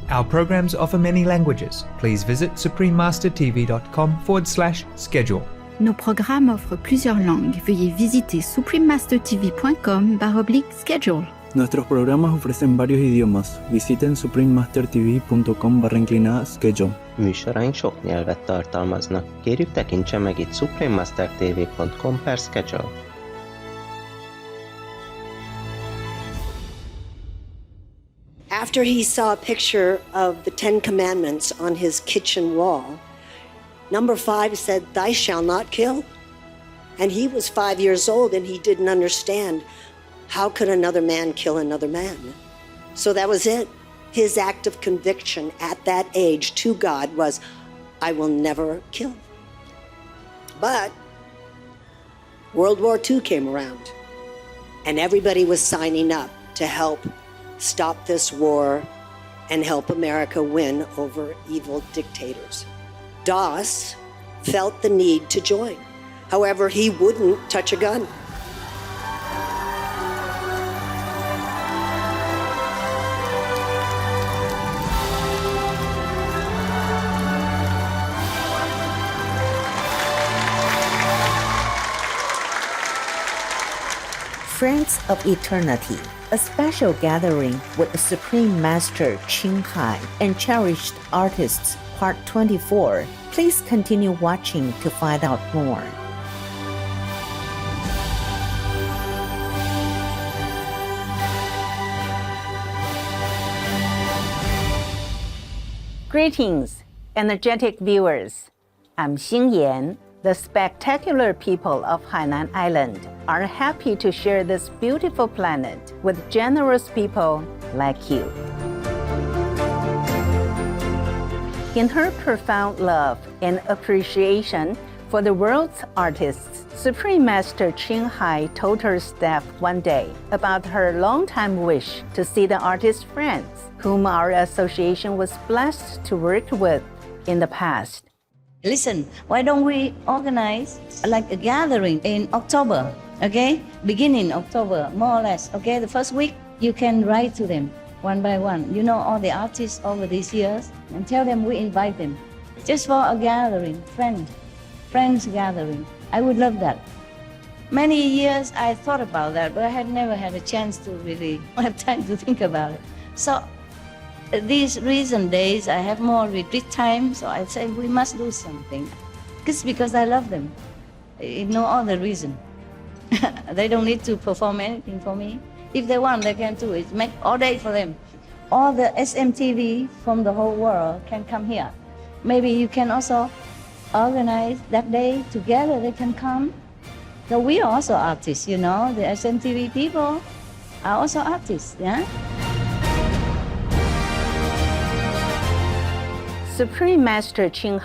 Our programs offer many languages. Please visit suprememastertv.com/schedule. Nos programmes offrent plusieurs langues. Veuillez visiter suprememastertv.com/schedule. Nuestros programas ofrecen varios idiomas. Visiten suprememastertv.com/schedule. Műsoraink sok nyelvet tartalmaznak. Kérjük, tekintse meg itt suprememastertv.com/schedule. After he saw a picture of the Ten Commandments on his kitchen wall, number 5 said, "Thou shalt not kill." And he was 5 years old and he didn't understand how could another man kill another man. So that was it. His act of conviction at that age to God was, I will never kill. But World War II came around and everybody was signing up to help stop this war and help America win over evil dictators. Doss felt the need to join. However, he wouldn't touch a gun. Friends of Eternity, a special gathering with the Supreme Master Ching and Cherished Artists, Part 24. Please continue watching to find out more. Greetings, energetic viewers. I'm Xing. The spectacular people of Hainan Island are happy to share this beautiful planet with generous people like you. In her profound love and appreciation for the world's artists, Supreme Master Ching told her staff one day about her longtime wish to see the artist friends whom our association was blessed to work with in the past. Listen, why don't we organize like a gathering in October, okay? Beginning October, more or less, okay? The first week, you can write to them one by one. You know all the artists over these years and tell them we invite them. Just for a gathering, friends gathering. I would love that. Many years I thought about that, but I had never had a chance to really have time to think about it. So these recent days, I have more retreat time, so I say we must do something. Just because I love them. No other reason. They don't need to perform anything for me. If they want, they can do it. Make all day for them. All the SMTV from the whole world can come here. Maybe you can also organize that day together. They can come. So we are also artists, you know. The SMTV people are also artists, yeah? Supreme Master Ching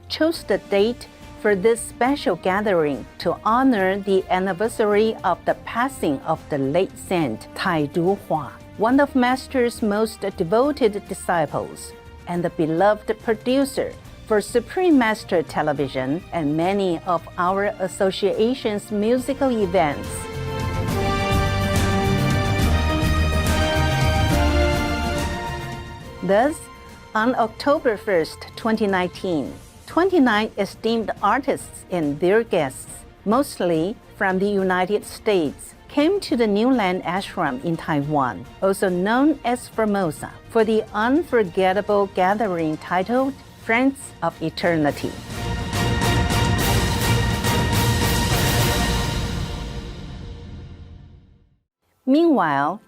chose the date for this special gathering to honor the anniversary of the passing of the late Saint Tai Duhua, one of Master's most devoted disciples and the beloved producer for Supreme Master Television and many of our association's musical events. Thus, on October 1st, 2019, 29 esteemed artists and their guests, mostly from the United States, came to the New Land Ashram in Taiwan, also known as Formosa, for the unforgettable gathering titled Friends of Eternity. Meanwhile,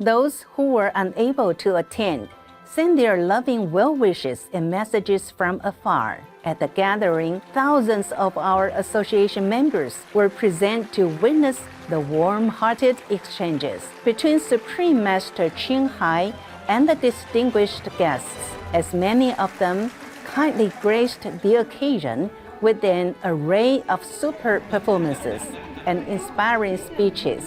those who were unable to attend send their loving well wishes and messages from afar. At the gathering, thousands of our association members were present to witness the warm-hearted exchanges between Supreme Master Ching and the distinguished guests, as many of them kindly graced the occasion with an array of superb performances and inspiring speeches.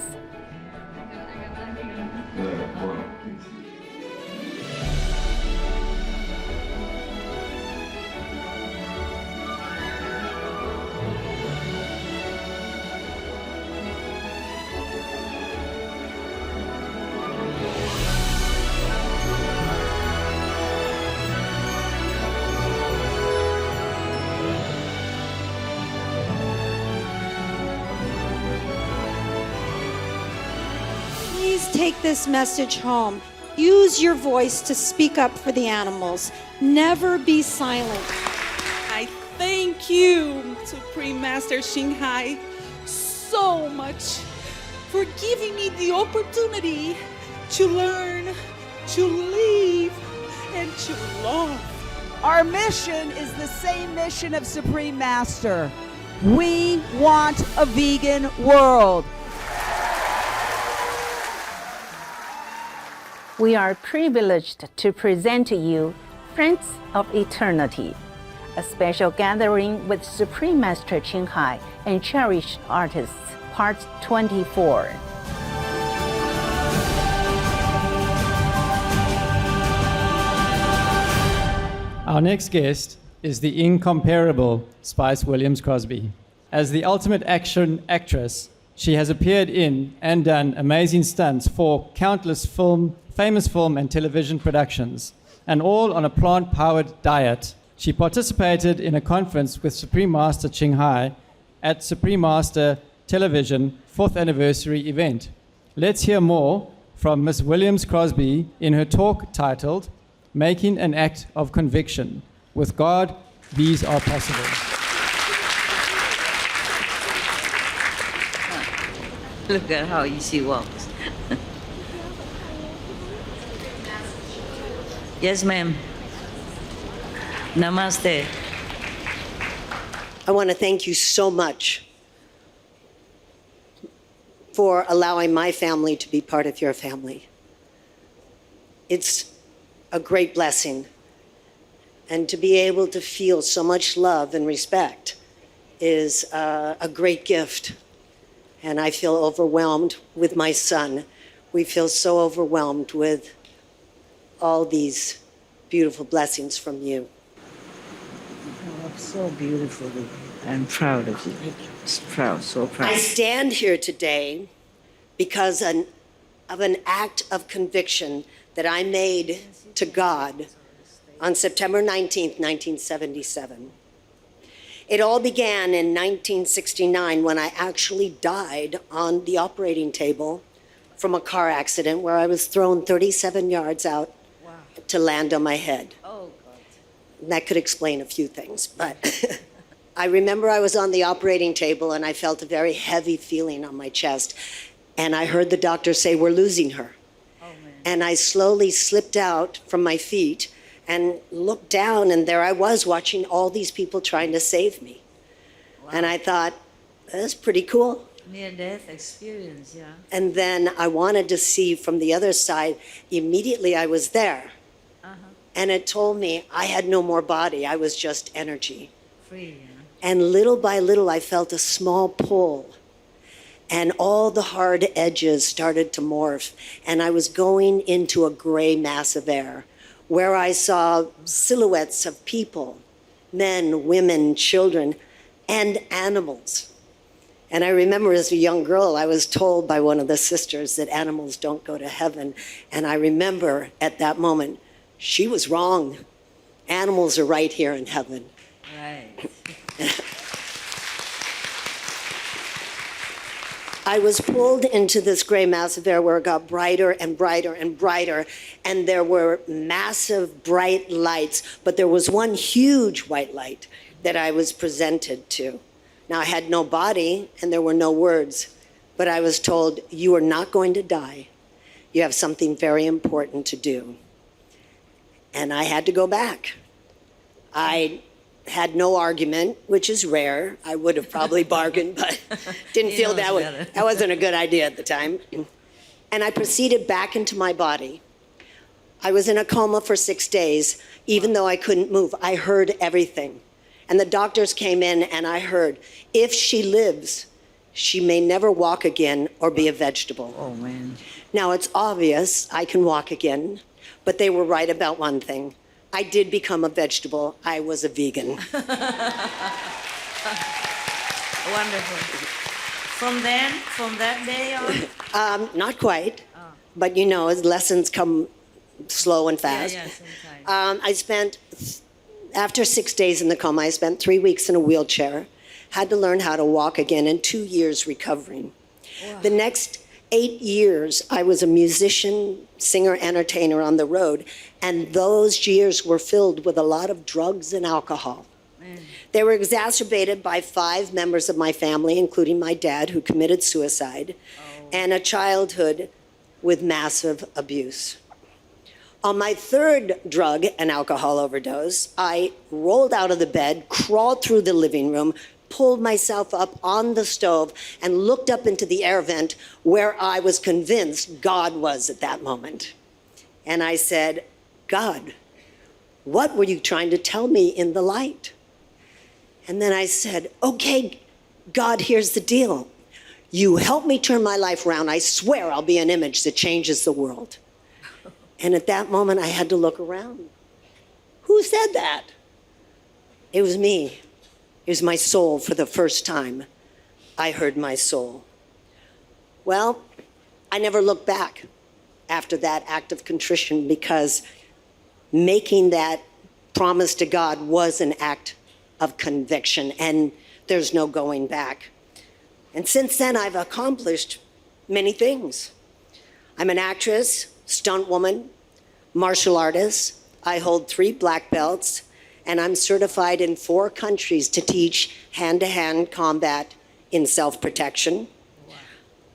Please take this message home. Use your voice to speak up for the animals. Never be silent. I thank you, Supreme Master Ching so much for giving me the opportunity to learn, to live, and to love. Our mission is the same mission of Supreme Master. We want a vegan world. We are privileged to present to you Friends of Eternity, a special gathering with Supreme Master Ching and Cherished Artists, Part 24. Our next guest is the incomparable Spice Williams-Crosby. As the ultimate action actress, she has appeared in and done amazing stunts for countless famous film and television productions, and all on a plant-powered diet. She participated in a conference with Supreme Master Ching at Supreme Master Television 4th anniversary event. Let's hear more from Ms. Williams-Crosby in her talk titled Making an Act of Conviction. With God, these are possible. Look at how she walks. Yes, ma'am. Namaste. I want to thank you so much for allowing my family to be part of your family. It's a great blessing. And to be able to feel so much love and respect is a great gift. And I feel overwhelmed with my son. We feel so overwhelmed with all these beautiful blessings from you. Oh, so beautiful. I'm proud of you. Proud, so proud. I stand here today because of an act of conviction that I made to God on September 19th, 1977. It all began in 1969 when I actually died on the operating table from a car accident where I was thrown 37 yards out to land on my head. Oh, God. And that could explain a few things, but I remember I was on the operating table and I felt a very heavy feeling on my chest. And I heard the doctor say, "We're losing her." Oh, man. And I slowly slipped out from my feet and looked down, and there I was watching all these people trying to save me. Wow. And I thought, that's pretty cool. Near-death experience, yeah. And then I wanted to see from the other side. Immediately I was there. And it told me I had no more body. I was just energy. Free, yeah. And little by little, I felt a small pull. And all the hard edges started to morph. And I was going into a gray mass of air where I saw silhouettes of people, men, women, children, and animals. And I remember as a young girl, I was told by one of the sisters that animals don't go to heaven. And I remember at that moment, she was wrong. Animals are right here in heaven. Right. I was pulled into this gray mass of air where it got brighter and brighter and brighter, and there were massive bright lights, but there was one huge white light that I was presented to. Now, I had no body and there were no words, but I was told, "You are not going to die. You have something very important to do." And I had to go back. I had no argument, which is rare. I would have probably bargained, but didn't feel that wasn't a good idea at the time. And I proceeded back into my body. I was in a coma for 6 days, even though I couldn't move. I heard everything. And the doctors came in and I heard, if she lives, she may never walk again or be a vegetable. Oh, man. Now, it's obvious I can walk again, but they were right about one thing. I did become a vegetable. I was a vegan. Wonderful. From that day on? Not quite, but you know, as lessons come slow and fast. Yeah, sometimes. After 6 days in the coma, I spent 3 weeks in a wheelchair, had to learn how to walk again, and 2 years recovering. Wow. The next 8 years, I was a musician, singer, entertainer on the road, and those years were filled with a lot of drugs and alcohol. They were exacerbated by 5 members of my family, including my dad, who committed suicide, and a childhood with massive abuse. On my 3rd drug and alcohol overdose, I rolled out of the bed, crawled through the living room, pulled myself up on the stove, and looked up into the air vent where I was convinced God was at that moment. And I said, God, what were you trying to tell me in the light? And then I said, okay, God, here's the deal. You help me turn my life around. I swear I'll be an image that changes the world. And at that moment, I had to look around. Who said that? It was me. It was my soul for the first time. I heard my soul. Well, I never looked back after that act of contrition, because making that promise to God was an act of conviction, and there's no going back. And since then, I've accomplished many things. I'm an actress, stunt woman, martial artist. I hold 3 black belts, and I'm certified in 4 countries to teach hand-to-hand combat in self-protection. Wow.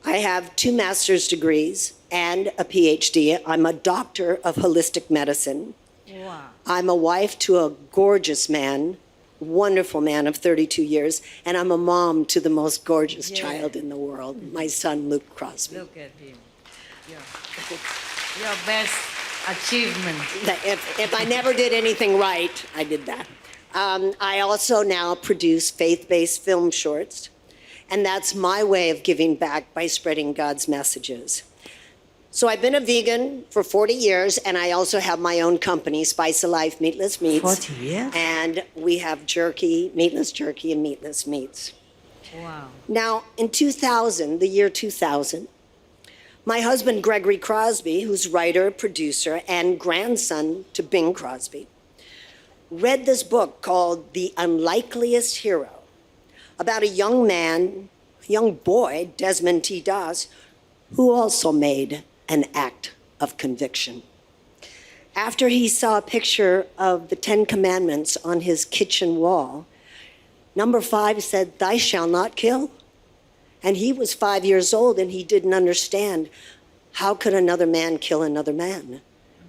I have 2 master's degrees and a PhD. I'm a doctor of holistic medicine. Wow. I'm a wife to a gorgeous man, wonderful man of 32 years, and I'm a mom to the most gorgeous child in the world, my son, Luke Crosby. Look at him. Your best achievement. If I never did anything right, I did that. I also now produce faith-based film shorts, and that's my way of giving back by spreading God's messages. So I've been a vegan for 40 years, and I also have my own company, Spice of Life Meatless Meats. 40 years? And we have jerky, meatless jerky, and meatless meats. Wow. Now, in 2000, the year 2000, my husband, Gregory Crosby, who's writer, producer, and grandson to Bing Crosby, read this book called The Unlikeliest Hero, about a young man, a young boy, Desmond T. Doss, who also made an act of conviction. After he saw a picture of the 10 Commandments on his kitchen wall, number 5 said, "Thou shalt not kill." And he was 5 years old, and he didn't understand, how could another man kill another man?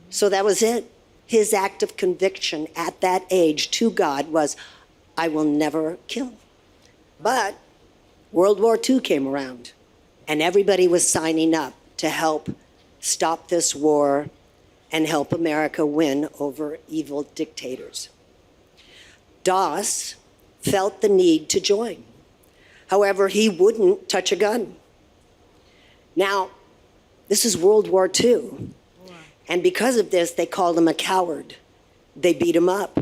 So that was it. His act of conviction at that age to God was, I will never kill. But World War II came around, and everybody was signing up to help stop this war and help America win over evil dictators. Doss felt the need to join. However, he wouldn't touch a gun. Now, this is World War II. And because of this, they called him a coward. They beat him up.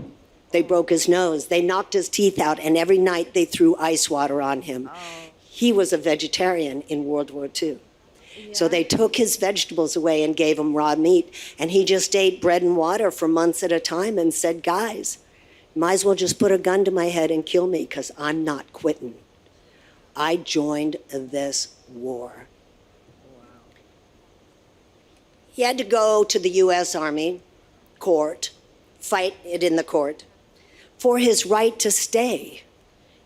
They broke his nose. They knocked his teeth out. And every night they threw ice water on him. He was a vegetarian in World War II. So they took his vegetables away and gave him raw meat. And he just ate bread and water for months at a time and said, guys, might as well just put a gun to my head and kill me, because I'm not quitting. I joined this war. He had to go to the U.S. Army court, fight it in the court, for his right to stay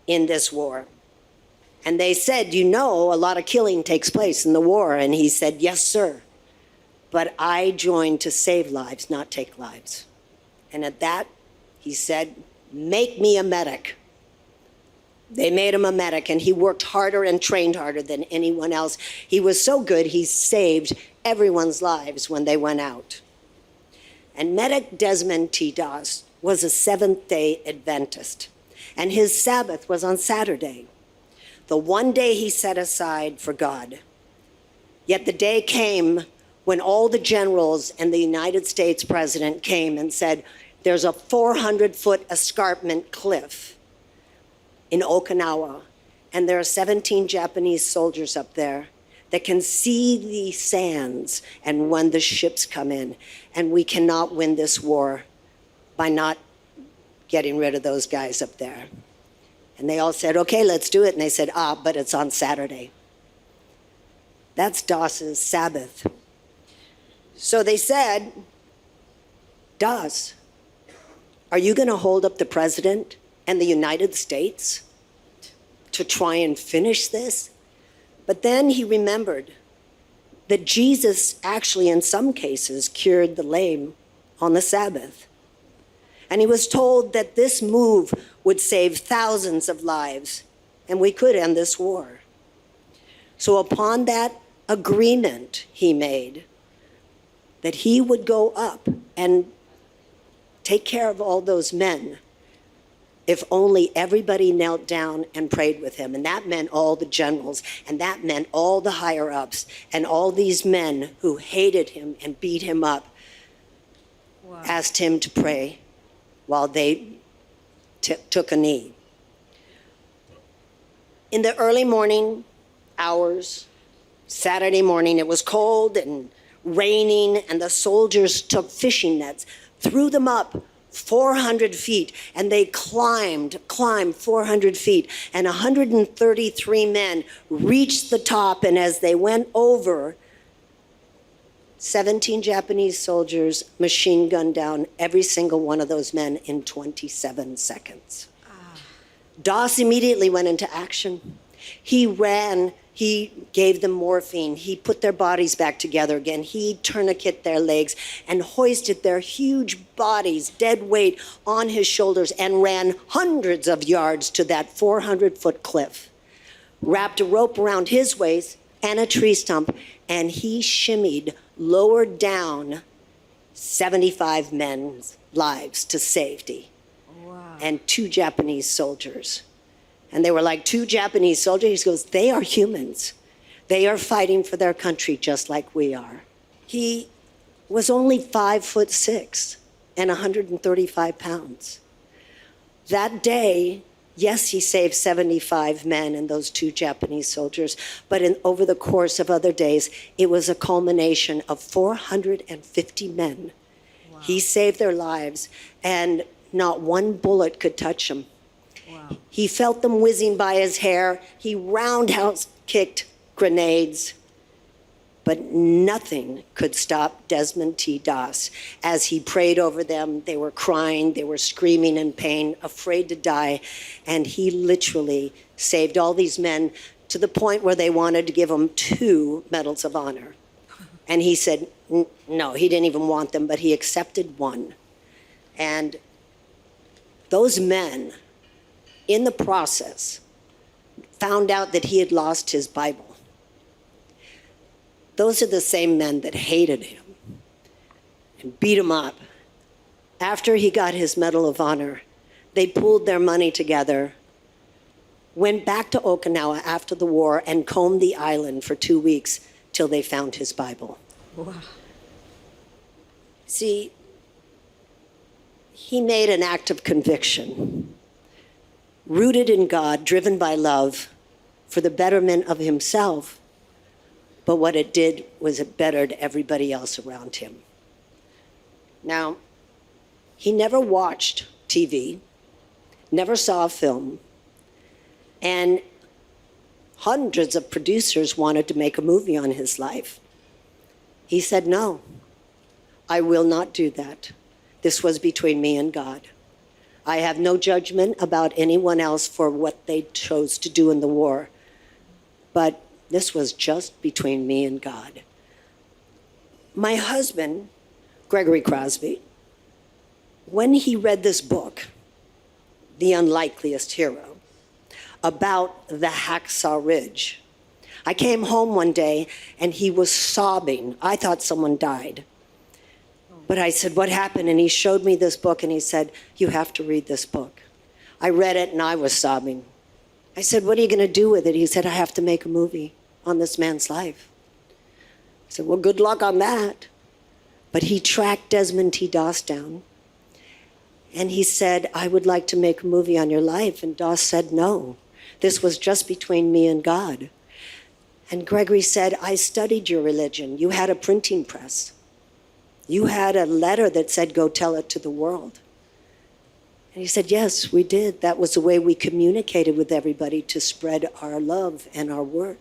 in this war. And they said, you know, a lot of killing takes place in the war. And he said, yes, sir. But I joined to save lives, not take lives. And at that, he said, make me a medic. They made him a medic, and he worked harder and trained harder than anyone else. He was so good, he saved everyone's lives when they went out. And Medic Desmond T. Doss was a Seventh-day Adventist, and his Sabbath was on Saturday, the one day he set aside for God. Yet the day came when all the generals and the United States president came and said, there's a 400-foot escarpment cliff in Okinawa, and there are 17 Japanese soldiers up there that can see the sands and when the ships come in, and we cannot win this war by not getting rid of those guys up there. And they all said, okay, let's do it. And they said, but it's on Saturday. That's Doss's Sabbath. So they said, Doss, are you going to hold up the president and the United States to try and finish this? But then he remembered that Jesus actually, in some cases, cured the lame on the Sabbath. And he was told that this move would save thousands of lives, and we could end this war. So upon that agreement he made, that he would go up and take care of all those men if only everybody knelt down and prayed with him. And that meant all the generals, and that meant all the higher ups, and all these men who hated him and beat him up asked him to pray while they took a knee. In the early morning hours, Saturday morning, it was cold and raining, and the soldiers took fishing nets, threw them up 400 feet, and they climbed 400 feet, and 133 men reached the top, and as they went over, 17 Japanese soldiers machine gunned down every single one of those men in 27 seconds. Doss immediately went into action. He ran, he gave them morphine, he put their bodies back together again, he tourniqueted their legs and hoisted their huge bodies, dead weight, on his shoulders and ran hundreds of yards to that 400-foot cliff, wrapped a rope around his waist and a tree stump, and he shimmied lower down 75 men's lives to safety. And 2 Japanese soldiers. And they were like 2 Japanese soldiers. He goes, they are humans. They are fighting for their country just like we are. He was only 5'6" and 135 pounds. That day, yes, he saved 75 men and those 2 Japanese soldiers, but over the course of other days, it was a culmination of 450 men. Wow. He saved their lives, and not one bullet could touch him. Wow. He felt them whizzing by his hair. He roundhouse kicked grenades, but nothing could stop Desmond T. Doss. As he prayed over them, they were crying, they were screaming in pain, afraid to die, and he literally saved all these men to the point where they wanted to give him 2 medals of honor. And he said, no, he didn't even want them, but he accepted 1. And those men, in the process, found out that he had lost his Bible. Those are the same men that hated him and beat him up. After he got his Medal of Honor, they pooled their money together, went back to Okinawa after the war, and combed the island for 2 weeks till they found his Bible. Wow. See, he made an act of conviction, rooted in God, driven by love, for the betterment of himself. But what it did was it bettered everybody else around him. Now, he never watched TV, never saw a film, and hundreds of producers wanted to make a movie on his life. He said, no, I will not do that. This was between me and God. I have no judgment about anyone else for what they chose to do in the war, but this was just between me and God. My husband, Gregory Crosby, when he read this book, The Unlikeliest Hero, about the Hacksaw Ridge, I came home one day and he was sobbing. I thought someone died. But I said, what happened? And he showed me this book and he said, you have to read this book. I read it and I was sobbing. I said, what are you going to do with it? He said, I have to make a movie on this man's life. I said, well, good luck on that. But he tracked Desmond T. Doss down. And he said, I would like to make a movie on your life. And Doss said, no, this was just between me and God. And Gregory said, I studied your religion. You had a printing press. You had a letter that said, go tell it to the world. And he said, yes, we did. That was the way we communicated with everybody to spread our love and our word.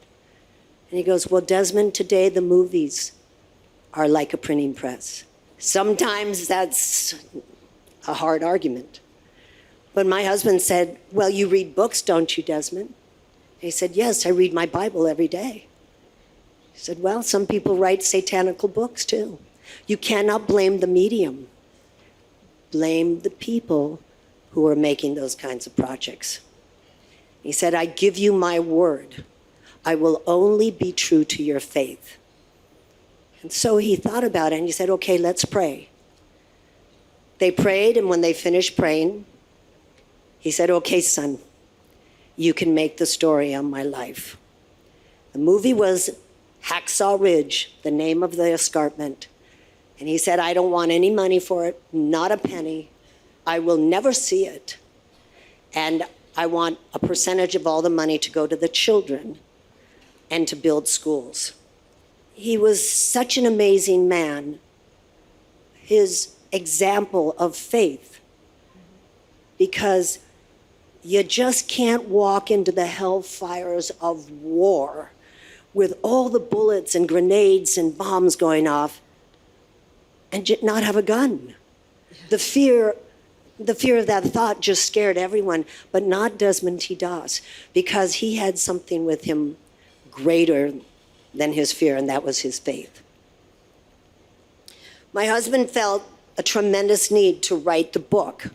And he goes, well, Desmond, today the movies are like a printing press. Sometimes that's a hard argument. But my husband said, well, you read books, don't you, Desmond? And he said, yes, I read my Bible every day. He said, well, some people write satanical books too. You cannot blame the medium. Blame the people who are making those kinds of projects. He said, I give you my word. I will only be true to your faith. And so he thought about it and he said, okay, let's pray. They prayed, and when they finished praying, he said, okay, son, you can make the story on my life. The movie was Hacksaw Ridge, the name of the escarpment. And he said, I don't want any money for it, not a penny. I will never see it. And I want a percentage of all the money to go to the children and to build schools. He was such an amazing man. His example of faith, because you just can't walk into the hellfires of war with all the bullets and grenades and bombs going off and not have a gun. The fear of that thought just scared everyone, but not Desmond T. Doss, because he had something with him greater than his fear, and that was his faith. My husband felt a tremendous need to write the book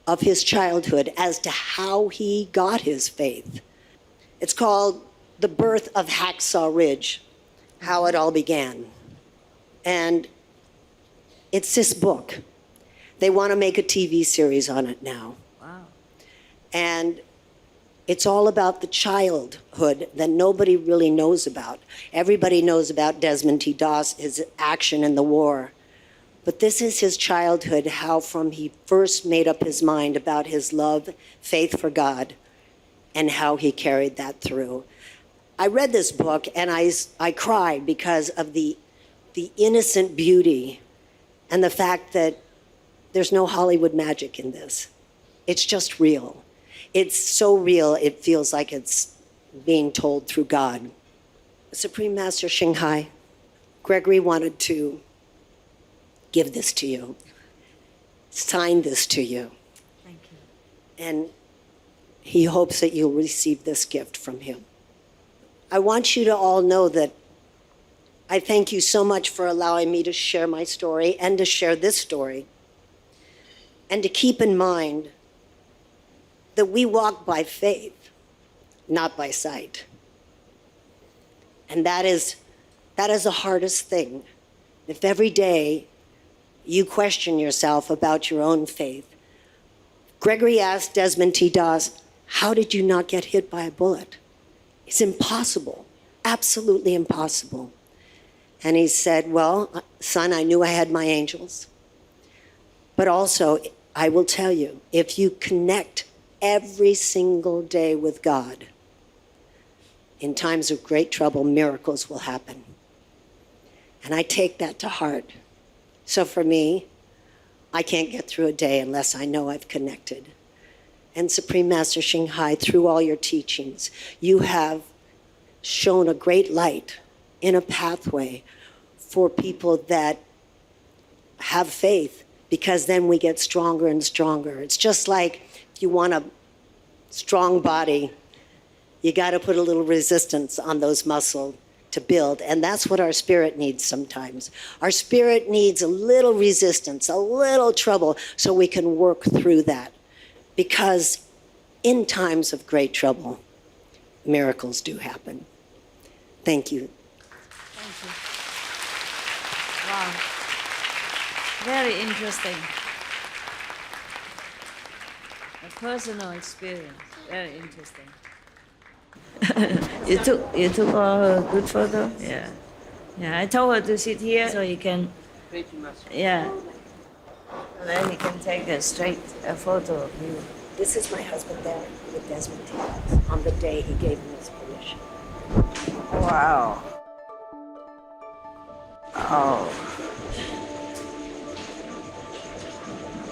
of his childhood as to how he got his faith. It's called The Birth of Hacksaw Ridge, How It All Began. And it's this book. They want to make a TV series on it now. Wow. And it's all about the childhood that nobody really knows about. Everybody knows about Desmond T. Doss, his action in the war. But this is his childhood, how from he first made up his mind about his love, faith for God, and how he carried that through. I read this book and I cried because of the innocent beauty and the fact that there's no Hollywood magic in this. It's just real. It's so real, it feels like it's being told through God. Supreme Master Ching Hai, Gregory wanted to give this to you, sign this to you. Thank you. And he hopes that you'll receive this gift from him. I want you to all know that I thank you so much for allowing me to share my story and to share this story. And to keep in mind that we walk by faith, not by sight. And that is the hardest thing. If every day you question yourself about your own faith. Gregory asked Desmond T. Doss, how did you not get hit by a bullet? It's impossible, absolutely impossible. And he said, well, son, I knew I had my angels. But also, I will tell you, if you connect every single day with God, in times of great trouble, miracles will happen. And I take that to heart. So for me, I can't get through a day unless I know I've connected. And Supreme Master Ching Hai, through all your teachings, you have shown a great light in a pathway for people that have faith, because then we get stronger and stronger. It's just like if you want a strong body, you got to put a little resistance on those muscles to build. And that's what our spirit needs sometimes. Our spirit needs a little resistance, a little trouble, so we can work through that. Because in times of great trouble, miracles do happen. Thank you. Thank you. Wow. Very interesting. A personal experience. Very interesting. you took a good photo? Yeah. Yeah, I told her to sit here so you can. Thank you, Master. Yeah. And then you can take a straight photo of you. This is my husband there with Desmond T. Doss on the day he gave me his permission. Wow. Oh.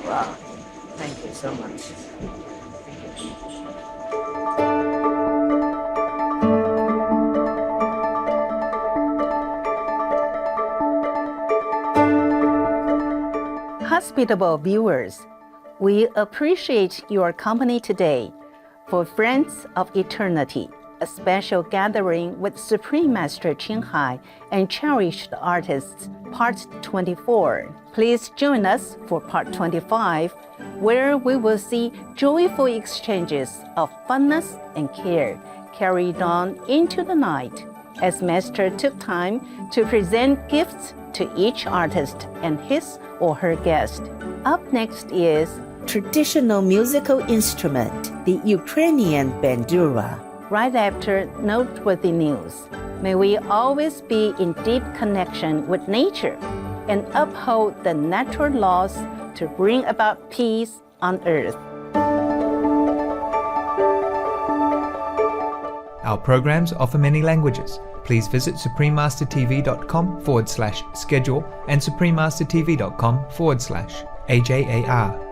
Wow. Thank you so much. Thank you. hospitable viewers, we appreciate your company today for Friends of Eternity, a special gathering with Supreme Master Ching and Cherished Artists, Part 24. Please join us for Part 25, where we will see joyful exchanges of funness and care carried on into the night, as Master took time to present gifts to each artist and his or her guest. Up next is Traditional musical instrument, the Ukrainian bandura. right after noteworthy news. May we always be in deep connection with nature and uphold the natural laws to bring about peace on earth. Our programs offer many languages. Please visit suprememastertv.com/schedule and suprememastertv.com/AJAR.